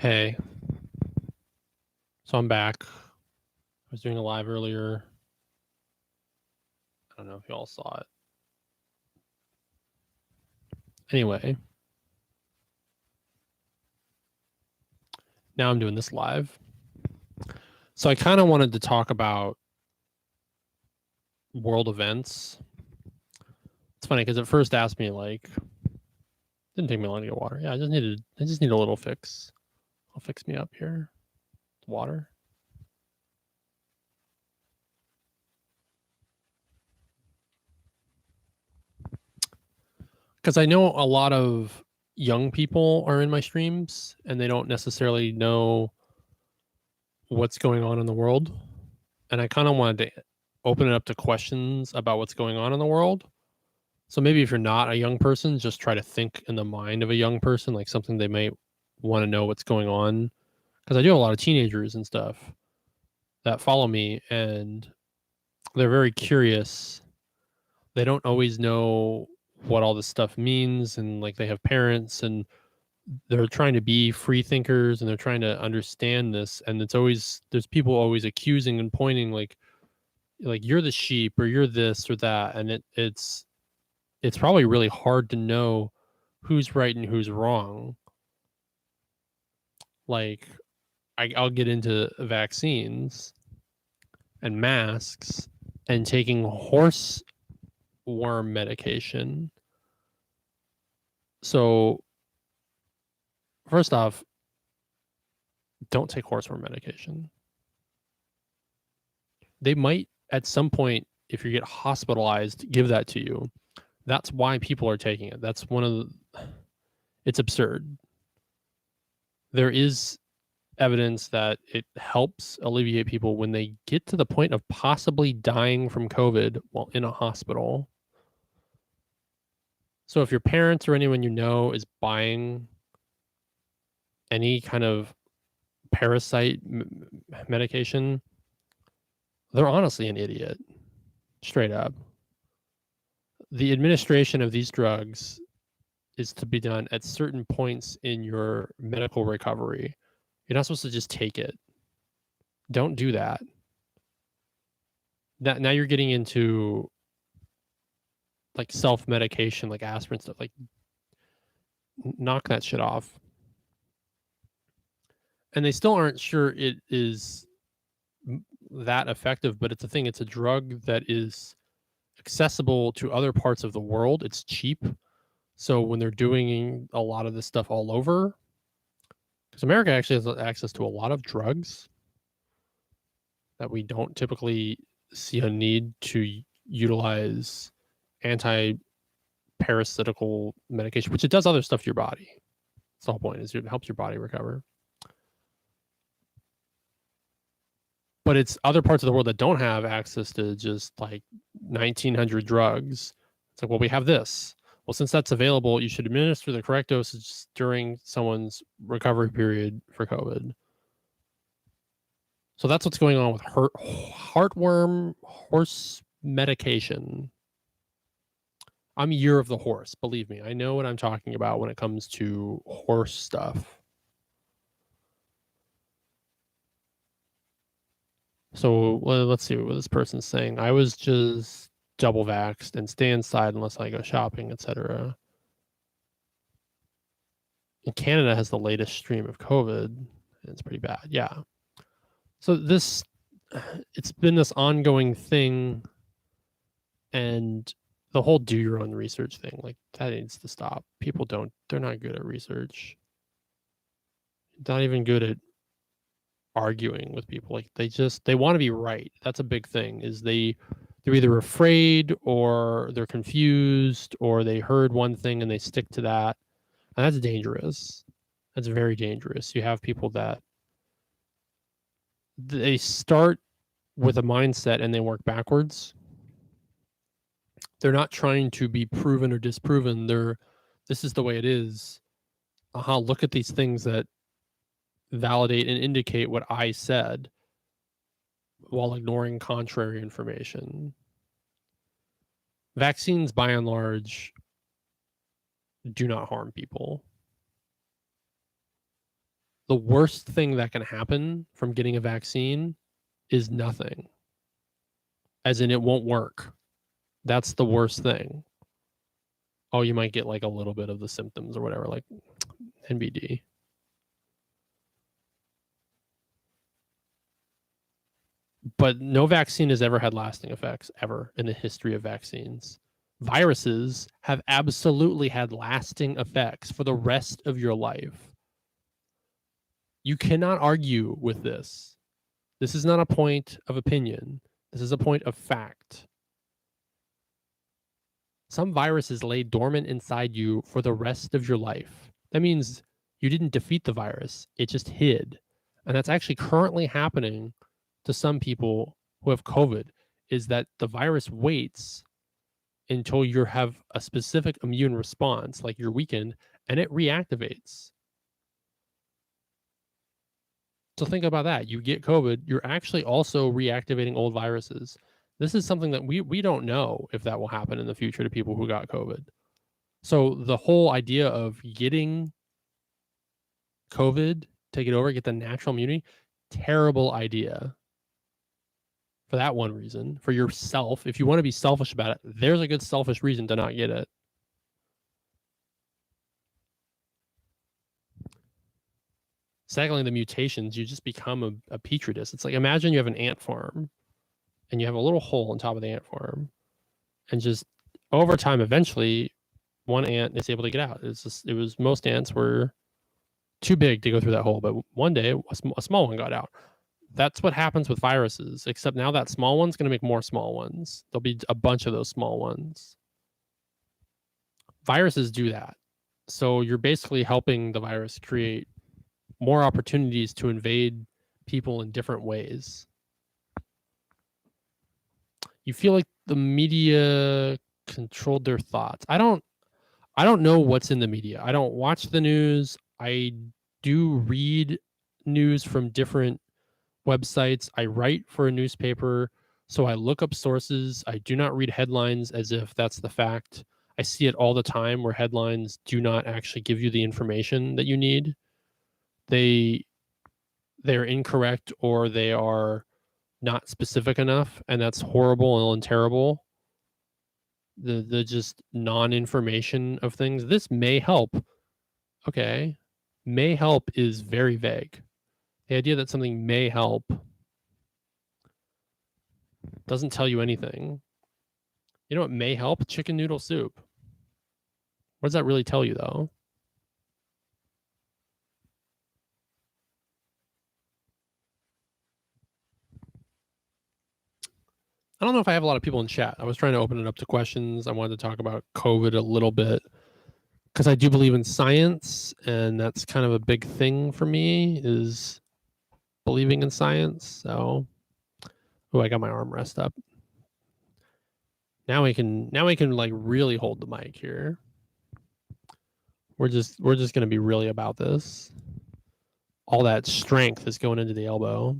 Hey, so I'm back. I was doing a live earlier. I don't know if y'all saw it. Anyway, now I'm doing this live. So I kind of wanted to talk about world events. It's funny because it first asked me didn't take me long to get water. Yeah, I just need a little fix. I'll fix me up here. Water. Because I know a lot of young people are in my streams and they don't necessarily know what's going on in the world. And I kind of wanted to open it up to questions about what's going on in the world. So maybe if you're not a young person, just try to think in the mind of a young person, like something they might want to know what's going on. Because I do have a lot of teenagers and stuff that follow me and they're very curious. They don't always know what all this stuff means, and like they have parents and they're trying to be free thinkers and they're trying to understand this, and there's people always accusing and pointing like you're the sheep or you're this or that, and it's probably really hard to know who's right and who's wrong. Like I'll get into vaccines and masks and taking horse worm medication. So first off, don't take horseworm medication. They might at some point, if you get hospitalized, give that to you. That's why people are taking it. That's one of the, it's absurd. There is evidence that it helps alleviate people when they get to the point of possibly dying from COVID while in a hospital. So if your parents or anyone you know is buying any kind of parasite medication, they're honestly an idiot, straight up. The administration of these drugs is to be done at certain points in your medical recovery. You're not supposed to just take it. Don't do that. Now you're getting into like self-medication, like aspirin stuff. Like knock that shit off. And they still aren't sure it is that effective, but it's a thing. It's a drug that is accessible to other parts of the world. It's cheap. So when they're doing a lot of this stuff all over, because America actually has access to a lot of drugs that we don't typically see a need to utilize anti-parasitical medication, which it does other stuff to your body. That's the whole point, is it helps your body recover. But it's other parts of the world that don't have access to just like 1900 drugs. It's like, well, we have this. Well, since that's available, you should administer the correct dosage during someone's recovery period for COVID. So that's what's going on with heartworm horse medication. I'm year of the horse. Believe me, I know what I'm talking about when it comes to horse stuff. So let's see what this person's saying. I was just double vaxxed and stay inside unless I go shopping, etc. And Canada has the latest stream of COVID. And it's pretty bad. Yeah. So it's been this ongoing thing, and the whole do your own research thing, like that needs to stop. They're not good at research. Not even good at arguing with people. Like they want to be right. That's a big thing, is they're either afraid or they're confused or they heard one thing and they stick to that. And that's dangerous. That's very dangerous. You have people that they start with a mindset and they work backwards. They're not trying to be proven or disproven. This is the way it is. Look at these things that validate and indicate what I said while ignoring contrary information. Vaccines, by and large, do not harm people. the worst thing that can happen from getting a vaccine is nothing. As in, it won't work. That's the worst thing. Oh, you might get like a little bit of the symptoms or whatever, like NBD. But no vaccine has ever had lasting effects, ever, in the history of vaccines. Viruses have absolutely had lasting effects for the rest of your life. You cannot argue with this. This is not a point of opinion. This is a point of fact. Some viruses lay dormant inside you for the rest of your life. That means you didn't defeat the virus, it just hid. And that's actually currently happening to some people who have COVID, is that the virus waits until you have a specific immune response, like you're weakened, and it reactivates. So think about that. You get COVID, you're actually also reactivating old viruses. This is something that we don't know if that will happen in the future to people who got COVID. So the whole idea of getting COVID, take it over, get the natural immunity, terrible idea. For that one reason, for yourself, if you want to be selfish about it, there's a good selfish reason to not get it. Secondly, the mutations, you just become a petri dish. It's like, imagine you have an ant farm and you have a little hole on top of the ant farm, and just over time, eventually, one ant is able to get out. It was most ants were too big to go through that hole, but one day a small one got out. That's what happens with viruses, except now that small one's going to make more small ones. There'll be a bunch of those small ones. Viruses do that. So you're basically helping the virus create more opportunities to invade people in different ways. You feel like the media controlled their thoughts. I don't know what's in the media. I don't watch the news. I do read news from different websites. I write for a newspaper, so I look up sources. I do not read headlines as if that's the fact. I see it all the time where headlines do not actually give you the information that you need. They're incorrect, or they are not specific enough, and that's horrible and terrible. The just non-information of things. This may help. Okay. May help is very vague. The idea that something may help doesn't tell you anything. You know what may help? Chicken noodle soup. What does that really tell you, though? I don't know if I have a lot of people in chat. I was trying to open it up to questions. I wanted to talk about COVID a little bit because I do believe in science, and that's kind of a big thing for me, is believing in science. So, oh, I got my arm rest up. Now we can like really hold the mic here. We're just gonna be really about this. All that strength is going into the elbow.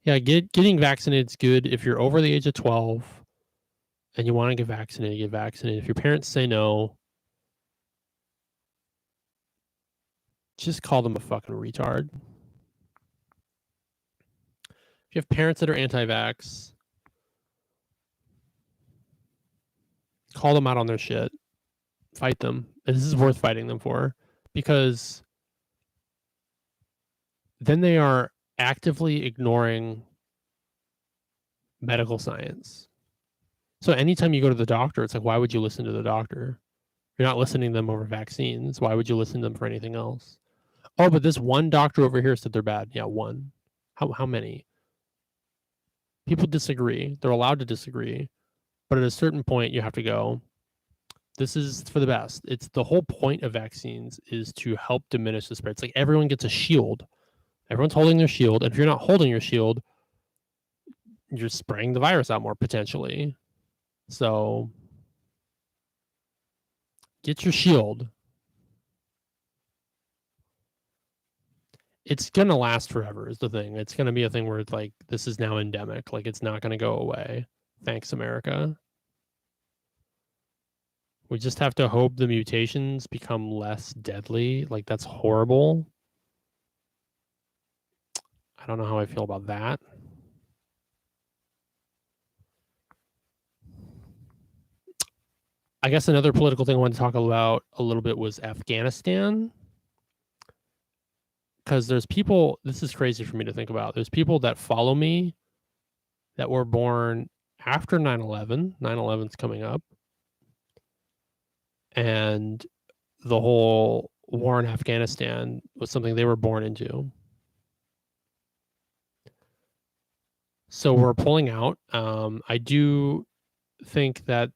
Yeah, getting vaccinated is good if you're over the age of 12 and you want to get vaccinated, get vaccinated. If your parents say no, just call them a fucking retard. If you have parents that are anti-vax, call them out on their shit. Fight them. And this is worth fighting them for, because then they are actively ignoring medical science. So anytime you go to the doctor, it's like, why would you listen to the doctor? You're not listening to them over vaccines. Why would you listen to them for anything else? Oh, but this one doctor over here said they're bad. Yeah, one. How many? People disagree. They're allowed to disagree. But at a certain point, you have to go, this is for the best. It's the whole point of vaccines is to help diminish the spread. It's like everyone gets a shield. Everyone's holding their shield. And if you're not holding your shield, you're spraying the virus out more potentially. So get your shield. It's going to last forever is the thing. It's going to be a thing where it's like, this is now endemic. Like, it's not going to go away. Thanks, America. We just have to hope the mutations become less deadly. Like, that's horrible. I don't know how I feel about that. I guess another political thing I wanted to talk about a little bit was Afghanistan. Because there's people, this is crazy for me to think about. There's people that follow me that were born after 9/11. 9/11's coming up. And the whole war in Afghanistan was something they were born into. So we're pulling out. I do think that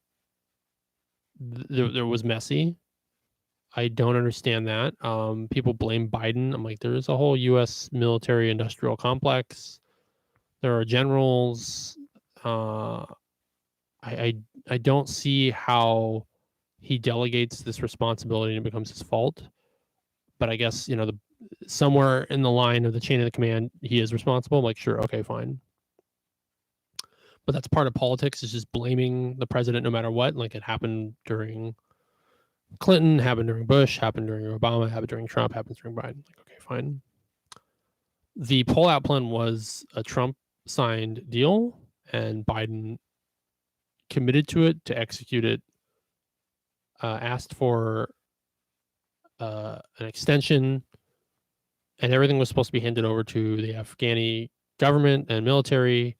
there was messy. I don't understand that. People blame Biden. I'm like, there's a whole U.S. military industrial complex. There are generals. I don't see how he delegates this responsibility and it becomes his fault. But I guess, somewhere in the line of the chain of the command, he is responsible. I'm like, sure, okay, fine. But that's part of politics, is just blaming the president no matter what. Like, it happened during Clinton, happened during Bush, happened during Obama, happened during Trump, happens during Biden. Like, okay, fine. The pullout plan was a Trump signed deal, and Biden committed to it, to execute it, asked for an extension, and everything was supposed to be handed over to the Afghani government and military,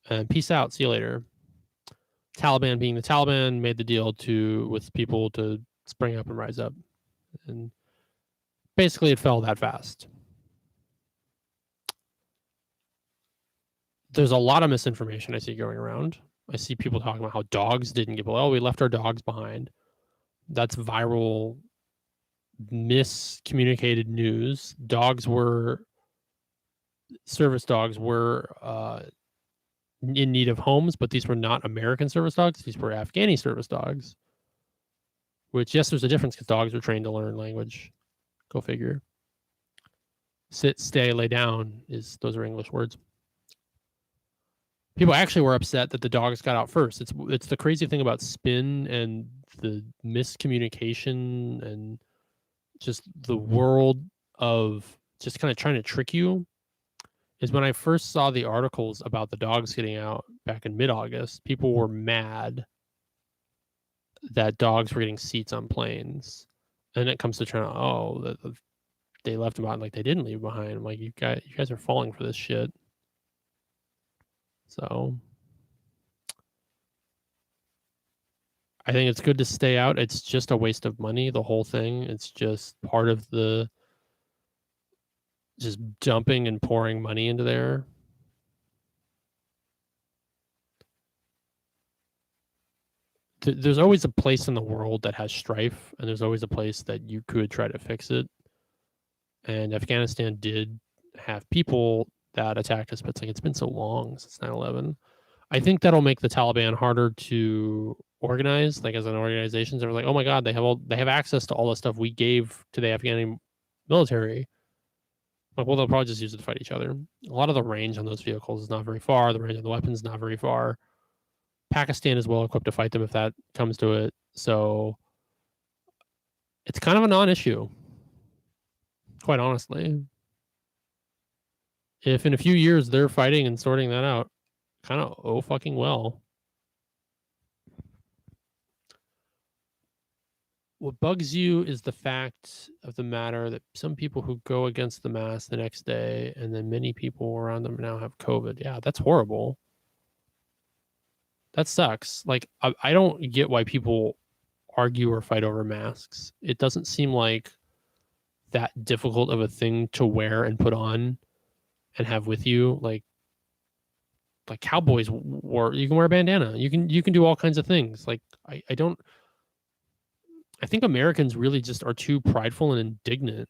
and peace out, see you later. Taliban, being the Taliban, made the deal with people to spring up and rise up, and basically it fell that fast. There's a lot of misinformation I see going around. I see people talking about how dogs didn't get below. We left our dogs behind. That's viral, miscommunicated news. Service dogs were in need of homes, but these were not American service dogs. These were Afghani service dogs. Which, yes, there's a difference because dogs are trained to learn language. Go figure. Sit, stay, lay down, those are English words. People actually were upset that the dogs got out first. It's the crazy thing about spin and the miscommunication and just the world of just kind of trying to trick you, is when I first saw the articles about the dogs getting out back in mid-August, people were mad that dogs were getting seats on planes. And it comes to trying to, they left them out, like they didn't leave behind. I'm like, you guys are falling for this shit. So I think it's good to stay out. It's just a waste of money, the whole thing. It's just part of the just dumping and pouring money into there. There's always a place in the world that has strife, and there's always a place that you could try to fix it. And Afghanistan did have people that attacked us, but it's been so long since 9/11. I think that'll make the Taliban harder to organize, like as an organization. They're like, oh my god, they have access to all the stuff we gave to the Afghani military. Like, well, they'll probably just use it to fight each other. A lot of the range on those vehicles is not very far. The range of the weapons is not very far. Pakistan is well equipped to fight them if that comes to it. So it's kind of a non-issue, quite honestly. If in a few years they're fighting and sorting that out, kind of fucking well. What bugs you is the fact of the matter that some people who go against the mask the next day, and then many people around them now have COVID. Yeah, that's horrible. That sucks. Like, I don't get why people argue or fight over masks. It doesn't seem like that difficult of a thing to wear and put on and have with you. Like cowboys wore, you can wear a bandana. You can do all kinds of things. Like, I think Americans really just are too prideful and indignant.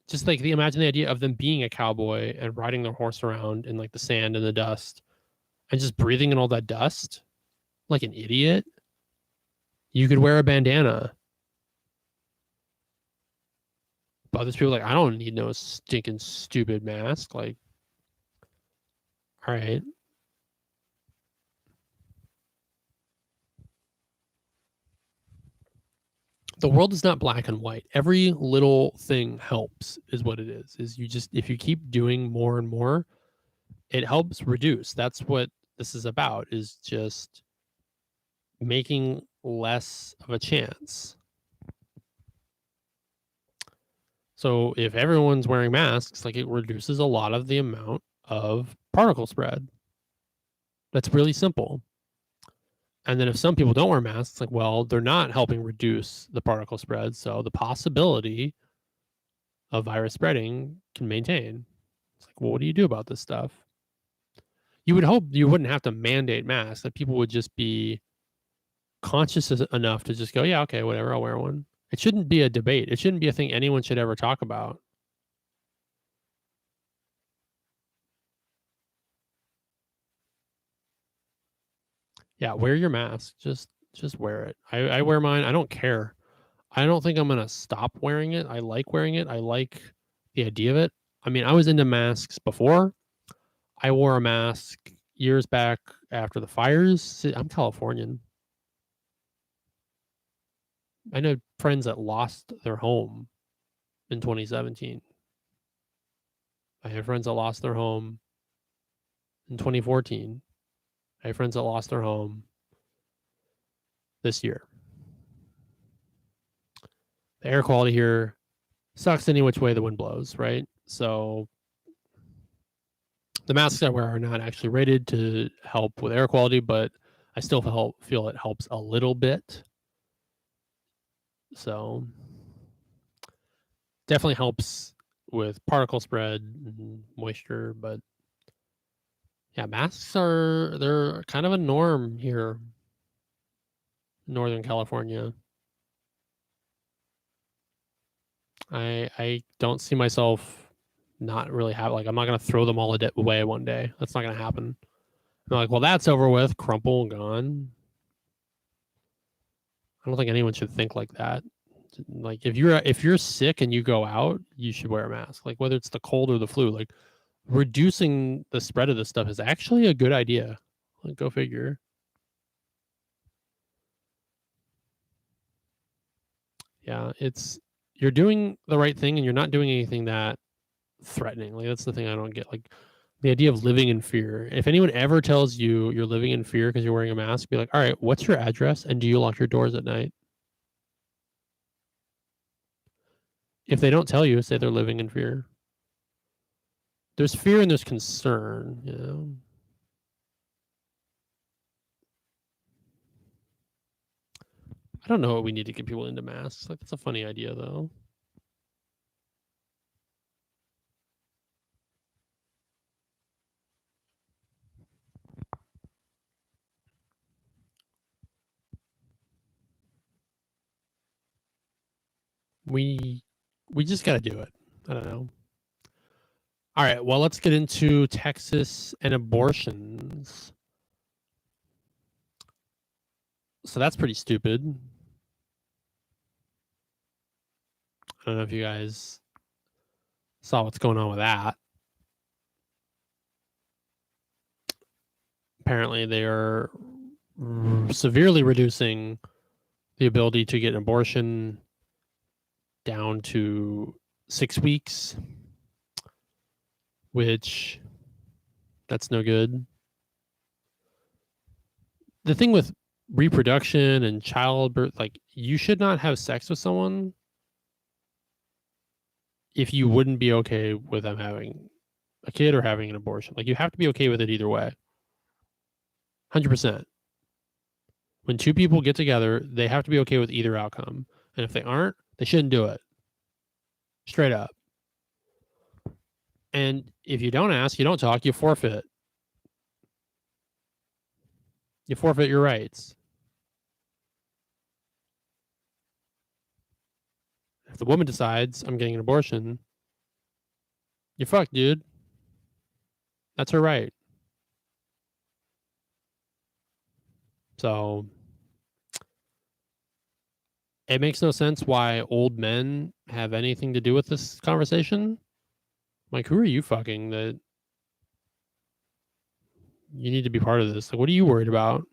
Just like imagine the idea of them being a cowboy and riding their horse around in like the sand and the dust and just breathing in all that dust like an idiot. You could wear a bandana. But other people are like, I don't need no stinking stupid mask. Like, all right. The world is not black and white. Every little thing helps, is what it is. Is you just, if you keep doing more and more, it helps reduce. That's what this is about, is just making less of a chance. So if everyone's wearing masks, like, it reduces a lot of the amount of particle spread. That's really simple. And then if some people don't wear masks, like, well, they're not helping reduce the particle spread. So the possibility of virus spreading can maintain. It's like, well, what do you do about this stuff? You would hope you wouldn't have to mandate masks, that people would just be conscious enough to just go, yeah, okay, whatever, I'll wear one. It shouldn't be a debate. It shouldn't be a thing anyone should ever talk about. Yeah, wear your mask. Just wear it. I wear mine. I don't care. I don't think I'm gonna stop wearing it. I like wearing it. I like the idea of it. I mean, I was into masks before. I wore a mask years back after the fires. See, I'm Californian. I know friends that lost their home in 2017. I have friends that lost their home in 2014. I have friends that lost their home this year. The air quality here sucks any which way the wind blows, right? So the masks I wear are not actually rated to help with air quality, but I still feel it helps a little bit. So definitely helps with particle spread and moisture, but yeah, masks they're kind of a norm here in Northern California. I don't see myself not really have, like, I'm not gonna throw them all away one day. That's not gonna happen. I'm like, well, that's over with, crumple, gone. I don't think anyone should think like that. Like, if you're sick and you go out, you should wear a mask. Like, whether it's the cold or the flu, like, reducing the spread of this stuff is actually a good idea. Like, go figure. Yeah, you're doing the right thing and you're not doing anything that threatening. Like, that's the thing I don't get. Like, the idea of living in fear. If anyone ever tells you you're living in fear because you're wearing a mask, be like, all right, what's your address and do you lock your doors at night? If they don't tell you, say they're living in fear. There's fear and there's concern, you know. I don't know what we need to get people into masks. Like, that's a funny idea, though. We just got to do it. I don't know. All right. Well, let's get into Texas and abortions. So that's pretty stupid. I don't know if you guys saw what's going on with that. Apparently, they are severely reducing the ability to get an abortion down to 6 weeks, which that's no good. The thing with reproduction and childbirth, like, you should not have sex with someone if you wouldn't be okay with them having a kid or having an abortion. Like, you have to be okay with it either way. 100%. When two people get together, they have to be okay with either outcome. And if they aren't, they shouldn't do it. Straight up. And if you don't ask, you don't talk, you forfeit. You forfeit your rights. If the woman decides, I'm getting an abortion, you're fucked, dude. That's her right. So it makes no sense why old men have anything to do with this conversation. Like, who are you fucking that you need to be part of this? Like, what are you worried about?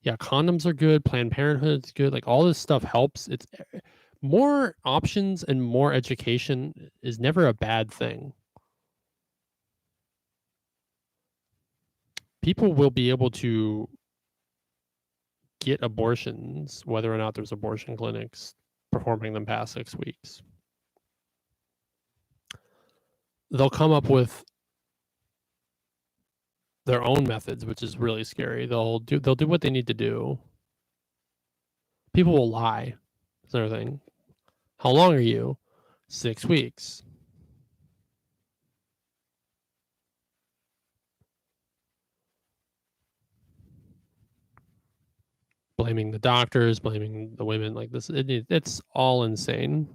Yeah, condoms are good. Planned Parenthood's good. Like all this stuff helps. It's more options and more education is never a bad thing. People will be able to get abortions, whether or not there's abortion clinics performing them past 6 weeks. They'll come up with their own methods, which is really scary. They'll do what they need to do. People will lie. That's another thing. How long are you? 6 weeks. Blaming the doctors, blaming the women, like this. It's all insane.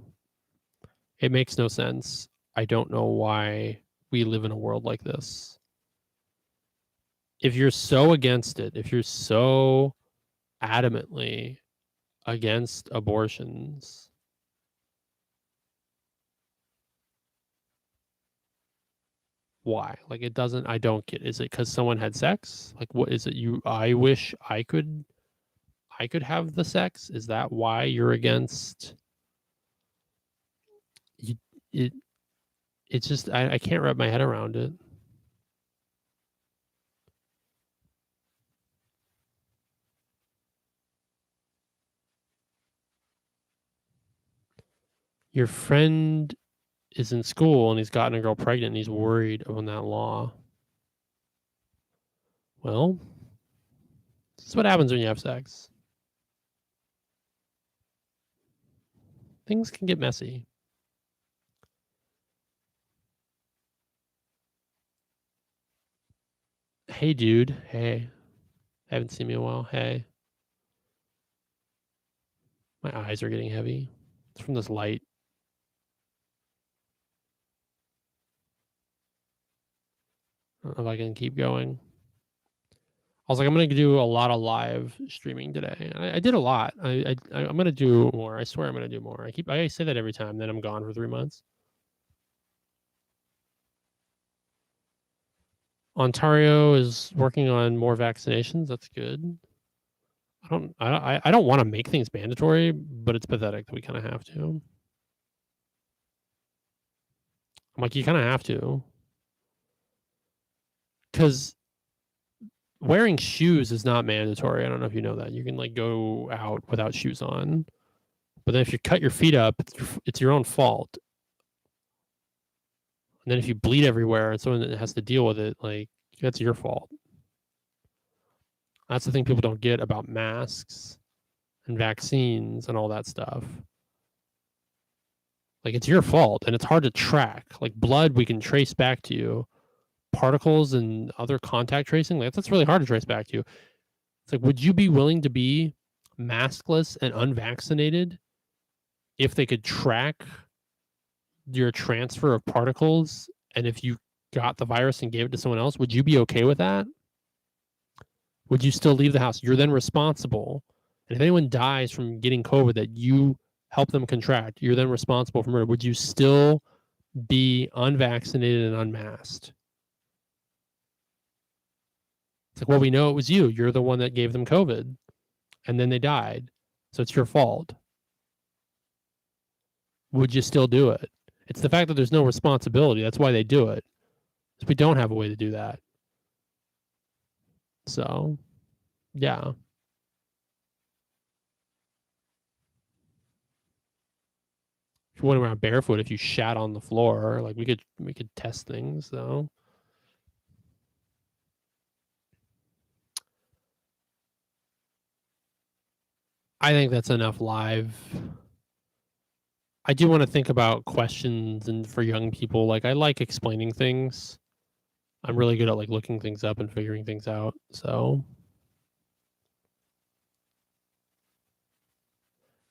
It makes no sense. I don't know why we live in a world like this. If you're so against it, if you're so adamantly against abortions, why? Like it doesn't, I don't get, is it because someone had sex? Like what is it I wish I could have the sex? Is that why you're against it? It's just, I can't wrap my head around it. Your friend is in school and he's gotten a girl pregnant and he's worried about that law. Well, this is what happens when you have sex. Things can get messy. Hey, dude. Hey. Haven't seen me in a while. Hey. My eyes are getting heavy. It's from this light. I don't know if I can keep going. I was like, I'm going to do a lot of live streaming today. I did a lot. I'm going to do more. I swear I'm going to do more. I say that every time. Then I'm gone for 3 months. Ontario is working on more vaccinations. That's good. I don't want to make things mandatory, but it's pathetic that we kind of have to. I'm like, you kind of have to. Because wearing shoes is not mandatory. I don't know if you know that. You can like go out without shoes on. But then if you cut your feet up, it's your own fault. And then if you bleed everywhere and someone has to deal with it, like that's your fault. That's the thing people don't get about masks and vaccines and all that stuff. Like it's your fault and it's hard to track. Like blood, we can trace back to you. Particles and other contact tracing, like that's really hard to trace back to you. It's like, would you be willing to be maskless and unvaccinated if they could track your transfer of particles? And if you got the virus and gave it to someone else, would you be okay with that? Would you still leave the house? You're then responsible. And if anyone dies from getting COVID that you help them contract, you're then responsible for murder. Would you still be unvaccinated and unmasked? It's like, well, we know it was you. You're the one that gave them COVID. And then they died. So it's your fault. Would you still do it? It's the fact that there's no responsibility. That's why they do it. We don't have a way to do that. So, yeah. If you went around barefoot, if you shat on the floor, like we could test things though. I think that's enough live. I do want to think about questions and for young people, like I like explaining things. I'm really good at like looking things up and figuring things out. So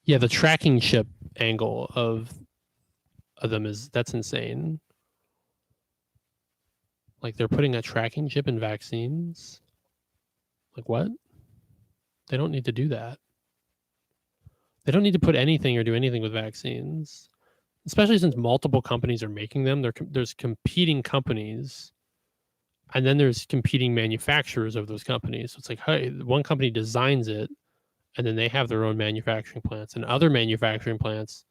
yeah, the tracking chip angle of them that's insane. Like they're putting a tracking chip in vaccines. Like what? They don't need to do that. They don't need to put anything or do anything with vaccines, especially since multiple companies are making them. There's competing companies And then there's competing manufacturers of those companies. So it's like, hey, one company designs it, and then they have their own manufacturing plants, and other manufacturing plants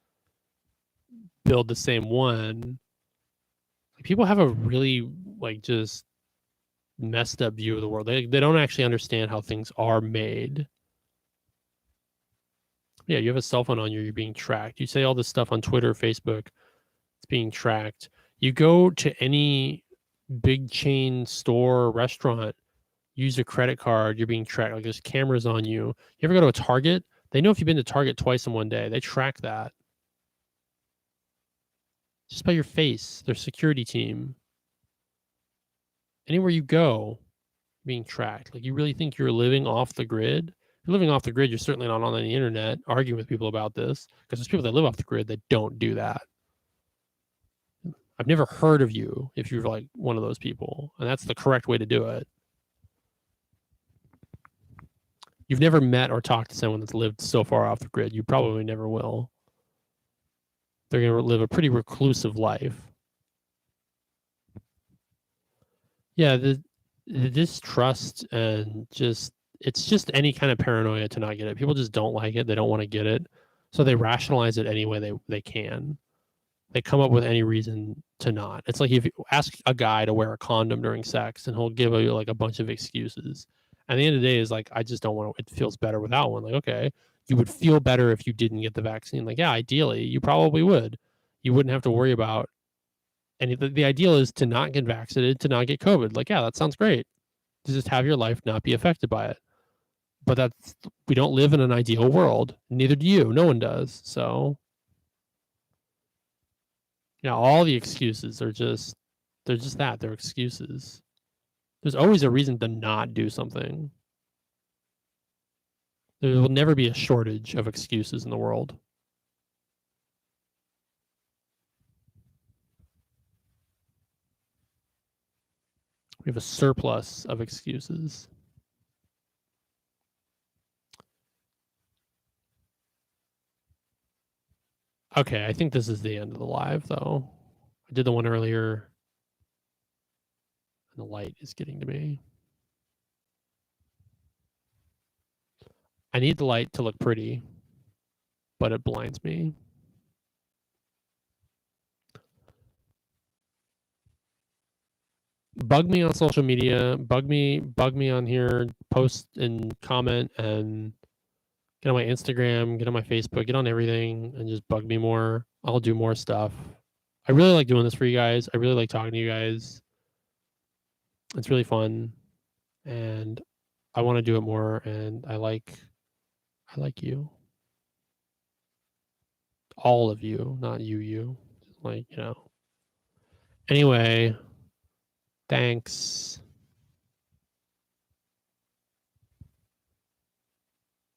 build the same one. Like, people have a really like just messed up view of the world. They don't actually understand how things are made. Yeah, you have a cell phone on you, you're being tracked. You say all this stuff on Twitter, Facebook, it's being tracked. You go to any big chain store, restaurant, use a credit card, you're being tracked. Like, there's cameras on you. You ever go to a Target? They know if you've been to Target twice in one day. They track that just by your face. Their security team. Anywhere you go, being tracked. Like, you really think you're living off the grid? If you're living off the grid, you're certainly not on the internet arguing with people about this, because there's people that live off the grid that don't do that. I've never heard of you if you're like one of those people, and that's the correct way to do it. You've never met or talked to someone that's lived so far off the grid. You probably never will. They're going to live a pretty reclusive life. Yeah, the distrust and it's just any kind of paranoia to not get it. People just don't like it. They don't want to get it. So they rationalize it any way they can. They come up with any reason to not. It's like if you ask a guy to wear a condom during sex, and he'll give you like a bunch of excuses. And the end of the day is like, I just don't want to, it feels better without one. Like, okay, you would feel better if you didn't get the vaccine. Like, yeah, ideally, you probably would. You wouldn't have to worry about any. The ideal is to not get vaccinated, to not get COVID. Like, yeah, that sounds great. To just have your life not be affected by it. But that's, we don't live in an ideal world. Neither do you. No one does. So, all the excuses are just, they're just that. They're excuses. There's always a reason to not do something. There will never be a shortage of excuses in the world. We have a surplus of excuses. Okay, I think this is the end of the live, though. I did the one earlier, and the light is getting to me. I need the light to look pretty, but it blinds me. Bug me on social media. Bug me on here. Post and comment, and get on my Instagram, get on my Facebook, get on everything, and just bug me more. I'll do more stuff. I really like doing this for you guys. I really like talking to you guys. It's really fun, and I want to do it more. And I like you, all of you, not you. Like, anyway, thanks.